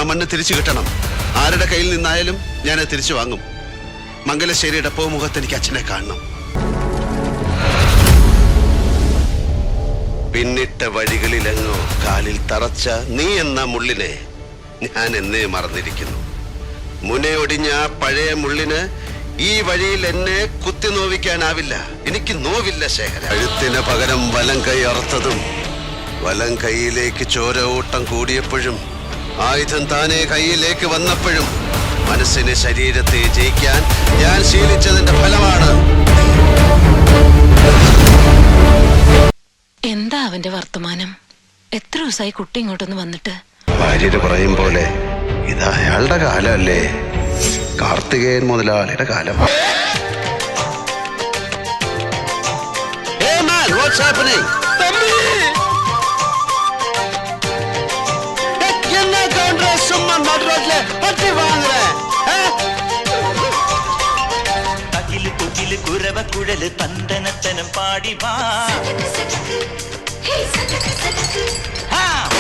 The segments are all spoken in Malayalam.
മണ്ണ് തിരിച്ചു കിട്ടണം. ആരുടെ കയ്യിൽ നിന്നായാലും ഞാനത് തിരിച്ചു വാങ്ങും. മംഗലശ്ശേരിയുടെ പൂമുഖത്ത് എനിക്ക് അച്ഛനെ കാണണം. പിന്നിട്ട വഴികളിലെങ്ങോ കാലിൽ തറച്ച നീ എന്ന മുള്ളിനെ ഞാൻ എന്നേ മറന്നിരിക്കുന്നു. മുനയൊടിഞ്ഞ ആ പഴയ മുള്ളിന് ഈ വഴിയിൽ എന്നെ കുത്തി നോവിക്കാനാവില്ല. എനിക്ക് നോവില്ല ശേഖര. കഴുത്തിന് പകരം വലം കൈ അറുത്തതും വലം കൈയിലേക്ക് ചോര ഓട്ടം കൂടിയപ്പോഴും ആയുധം താനെ കൈയിലേക്ക് വന്നപ്പോഴും മനസ്സിനെ ശരീരത്തെ ജയിക്കാൻ ഞാൻ ശീലിച്ചതിന്റെ ഫലമാണ്. എന്താ അവന്റെ വർത്തമാനം? എത്ര ദിവസമായി കുട്ടി ഇങ്ങോട്ടൊന്ന് വന്നിട്ട്? ഭാര്യര് പറയും പോലെ ഇത് അയാളുടെ കാലമല്ലേ, കാർത്തികേയൻ മുതലാളിയുടെ കാലം. Hey man, what's happening? என்ன கவுண்டர சும்மா நடுரோட்ல பட்டி வாங்குற? அகிலு குகிலு குரவ குழலு தந்தனத்தனம் பாடி வா.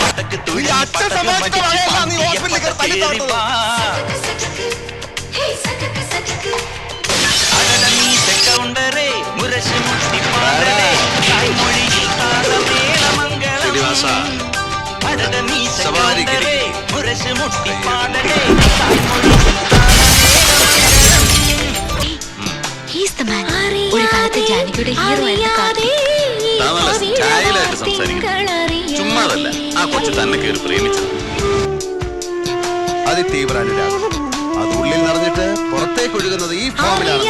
பதக்கு துளி பதக்கு மடிச்சு பாந்திய பதக்கேறி வா. அடட மீச கவுண்டரே முரசு முட்டி பாடலே தாய்மொழியில் தாளமேள மங்களம். அடட மீச கவுண்டரே முரசு முட்டி பாடலே தாய்மொழியில் ഒരു കാലത്ത് ജാനകിയുടെ ഹീറോ ചുമ്മാതല്ല, ആ കൊച്ചു തന്നെ കയറി പ്രേമിച്ചത്. അതിതീവ്ര അനുരാഗം അത് ഉള്ളിൽ നിറഞ്ഞിട്ട് പുറത്തേക്ക് ഒഴുകുന്നത് ഈ ഫോമിലാണ്.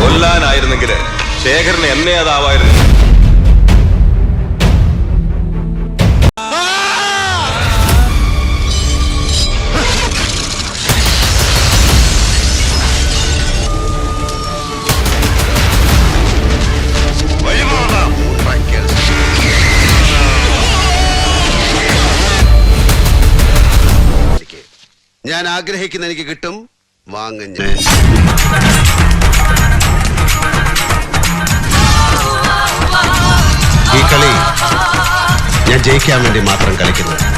കൊല്ലാനായിരുന്നെങ്കിൽ ശേഖരന് എന്നെ അതാവായിരുന്നു. ഞാൻ ആഗ്രഹിക്കുന്ന എനിക്ക് കിട്ടും, വാങ്ങും. ഈ കളി ഞാൻ ജയിക്കാൻ വേണ്ടി മാത്രം കളിക്കുന്നത്.